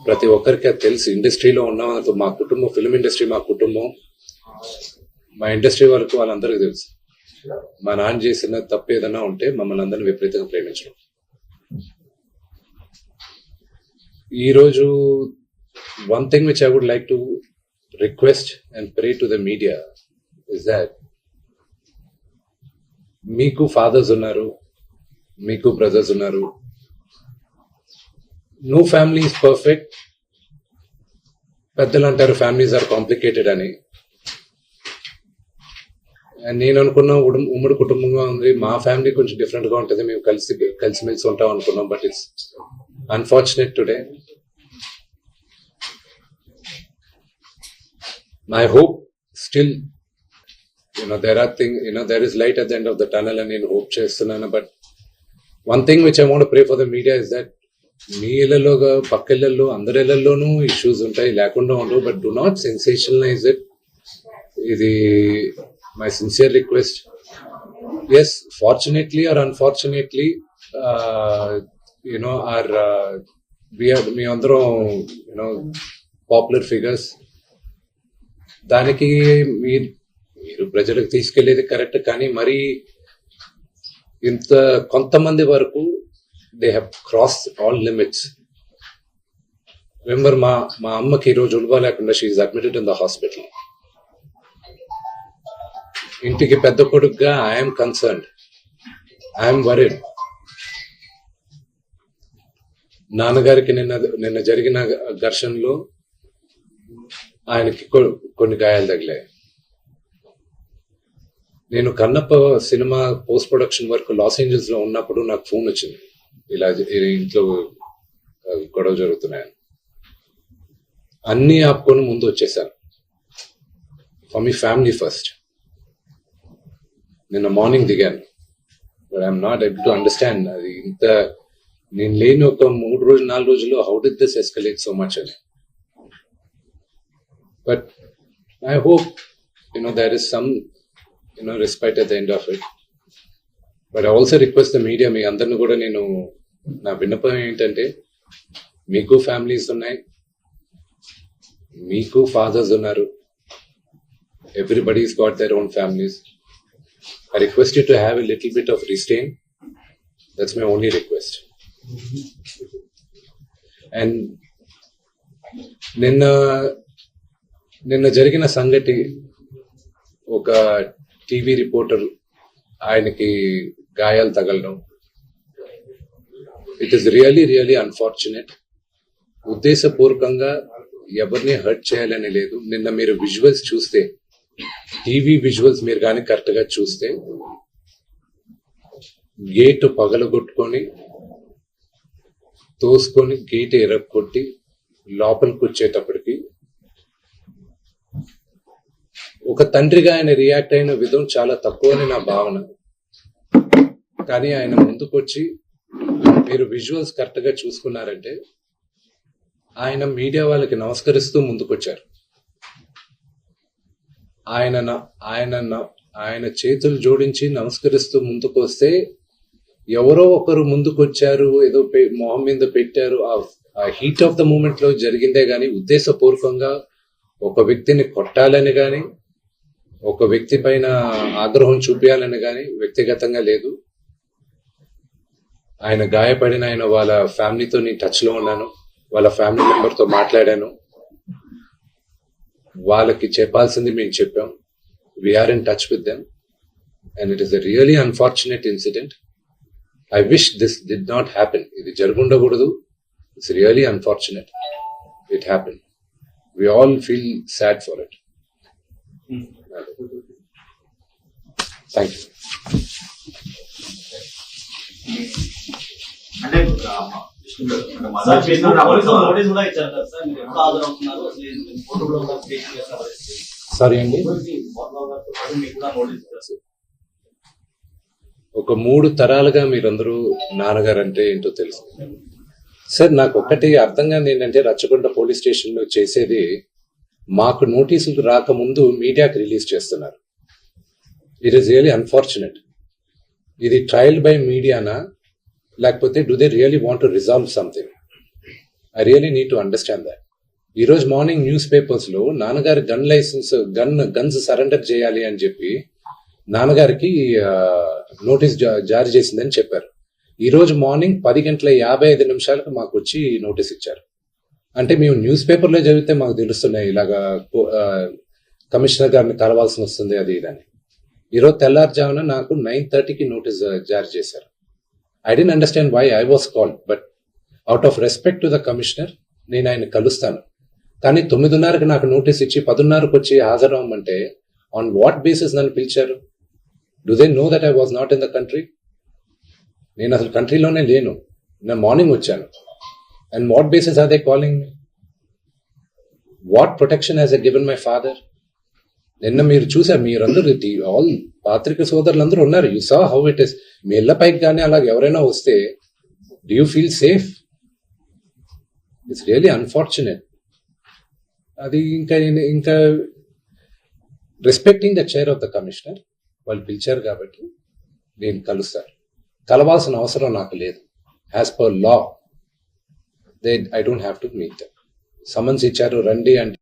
ప్రతి ఒక్కరికి అది తెలుసు. ఇండస్ట్రీలో ఉన్న మా కుటుంబం, ఫిల్మ్ ఇండస్ట్రీ మా కుటుంబం, మా ఇండస్ట్రీ వరకు వాళ్ళందరికీ తెలుసు. మా నాన్న చేసిన తప్పు ఏదైనా ఉంటే మమ్మల్ని అందరినీ విపరీతంగా ప్రేమించడం. ఈరోజు one thing which I would like to request and pray to the media is that మీకు ఫాదర్స్ ఉన్నారు, మీకు బ్రదర్స్ ఉన్నారు. No family is perfect. పెద్దలు అంటారు ఫ్యామిలీస్ ఆర్ కాంప్లికేటెడ్ అని. నేను అనుకున్న ఉమ్మడి కుటుంబంగా ఉంది. మా ఫ్యామిలీ కొంచెం డిఫరెంట్ గా ఉంటుంది. మేము కలిసిమెలిసి ఉంటాం అనుకున్నాం. But it's unfortunate today. I hope still, there are things, there is light at the end of the tunnel and నేను hope చేస్తున్నాను. But one thing which I want to pray for the media is that మీ ఇళ్లలోగా పక్క ఇళ్లలో అందరి ఇళ్లలోనూ issues ఉంటాయి, లేకుండా ఉండవు. But do not sensationalize it. ఇది my sincere request. Yes, fortunately or unfortunately మీ అందరం పాపులర్ ఫిగర్స్. దానికి మీరు ప్రజలకు తీసుకెళ్లేది కరెక్ట్. కానీ మరి ఇంత కొంతమంది వరకు they have cross all limits. Remember, మా అమ్మకి ఈ రోజు ఉల్వా లేకుండా she is admitted in the hospital. ఇంటికి పెద్ద కొడుకుగా ఐఎమ్ కన్సర్న్డ్, ఐఎమ్ వరీడ్. నాన్నగారికి నిన్న జరిగిన ఘర్షణలో ఆయనకి కొన్ని గాయాలు తగిలాయి. నేను Kannappa cinema post production work Los Angeles లో ఉన్నప్పుడు నాకు ఫోన్ వచ్చింది, ఇలా ఇంట్లో గొడవ జరుగుతున్నాయని. అన్ని ఆపుకొని ముందు వచ్చేసాను. For me family first. నిన్న మార్నింగ్ దిగాను. But I'm not able to understand. అది ఇంత నేను లేని ఒక 3-4 రోజుల్లో how did this escalate so much అని. But I hope, there is some, respite at the end of it. But I also request the media, మీ అందరిని కూడా నేను నా విన్నపం ఏంటంటే, మీకు ఫ్యామిలీస్ ఉన్నాయి, మీకు ఫాదర్స్ ఉన్నారు. Everybody's got their own families. I request you to have a little bit of restraint. That's my only request. And నిన్న జరిగిన సంగతి, ఒక టీవీ రిపోర్టర్ ఆయనకి గాయాలు తగలడం, ఇట్ ఈస్ రియలీ అన్ఫార్చునేట్. ఉద్దేశపూర్వకంగా ఎవరిని హర్ట్ చేయాలని లేదు. నిన్న మీరు విజువల్స్ చూస్తే, టీవీ విజువల్స్ మీరు కానీ కరెక్ట్ గా చూస్తే, గేటు పగలగొట్టుకొని తోసుకొని గేట్ ఎరగొట్టి లోపలికి వచ్చేటప్పటికి ఒక తండ్రిగా ఆయన రియాక్ట్ అయిన విధం చాలా తక్కువని నా భావన. కానీ ఆయన ముందుకొచ్చి, మీరు విజువల్స్ కరెక్ట్ గా చూసుకున్నారంటే, ఆయన మీడియా వాళ్ళకి నమస్కరిస్తూ ముందుకొచ్చారు. ఆయన చేతులు జోడించి నమస్కరిస్తూ ముందుకు వస్తే, ఎవరో ఒకరు ముందుకొచ్చారు, ఏదో మొహం మీద పెట్టారు. ఆ హీట్ ఆఫ్ ద మూమెంట్ లో జరిగిందే గాని ఉద్దేశపూర్వకంగా ఒక వ్యక్తిని కొట్టాలని గాని, ఒక వ్యక్తి పైన ఆగ్రహం చూపించాలని గాని వ్యక్తిగతంగా లేదు. ఆయన గాయపడిన వాళ్ళ ఫ్యామిలీతో నేను టచ్ లో ఉన్నాను, వాళ్ళ ఫ్యామిలీ మెంబర్ తో మాట్లాడాను. వాళ్ళకి చెప్పాల్సింది మేము చెప్పాం. We are in touch with them and it is a really unfortunate incident. I wish this did not happen. ఇది జరుగుండకూడదు. It's really unfortunate. It happen. We all feel sad for it. Thank you. Sorry అండి, ఒక 3 తరాలుగా మీరందరూ నాన్నగారు అంటే ఏంటో తెలుసు సార్. నాకు ఒక్కటి అర్థం కాదు ఏంటంటే, రచ్చకొండ పోలీస్ స్టేషన్ లో చేసేది, మాకు నోటీసులు రాకముందు మీడియాకి రిలీజ్ చేస్తున్నారు. It is really unfortunate. ఇది ట్రయల్ బై మీడియానా, లేకపోతే do they really want to resolve something? I really need to understand that. ఈ రోజు మార్నింగ్ న్యూస్ పేపర్స్ లో నాన్నగారి గన్స్ సరెండర్ చేయాలి అని చెప్పి నాన్నగారికి నోటీస్ జారీ చేసిందని చెప్పారు. ఈ రోజు మార్నింగ్ 10:55 మాకు వచ్చి నోటీస్ ఇచ్చారు. అంటే మేము న్యూస్ పేపర్లో చదివితే మాకు తెలుస్తున్నాయి ఇలాగా కమిషనర్ గారిని కలవాల్సి వస్తుంది అది ఇదని. ఈరోజు తెల్లారుజామున నాకు 9:30కి నోటీస్ జారీ చేశారు. I didn't understand why I was called, but out of respect to the commissioner నేను ఆయన కలుస్తాను. కానీ 9:30కి నాకు నోటీస్ ఇచ్చి 10:30కి వచ్చి హాజరవ్వమంటే ఆన్ వాట్ బేసిస్ నన్ను పిలిచారు? Do they know that I was not in the country? నేను అసలు కంట్రీలోనే లేను. నేను మార్నింగ్ వచ్చాను. And what basis are they calling me? What protection has I given my father? నిన్న మీరు చూసారు, మీరందరూ ఆల్ పాత్రిక సోదరులందరూ ఉన్నారు. You saw how it is. మీ ఇళ్ల పైకి కానీ అలాగ ఎవరైనా వస్తే do you feel safe? It's really unfortunate. అది ఇంకా respecting the chair of the commissioner, వాళ్ళు పిలిచారు కాబట్టి నేను కలవాల్సిన అవసరం నాకు లేదు. As per law I don't have to meet them. Summons ఇచ్చారు రండి అంటే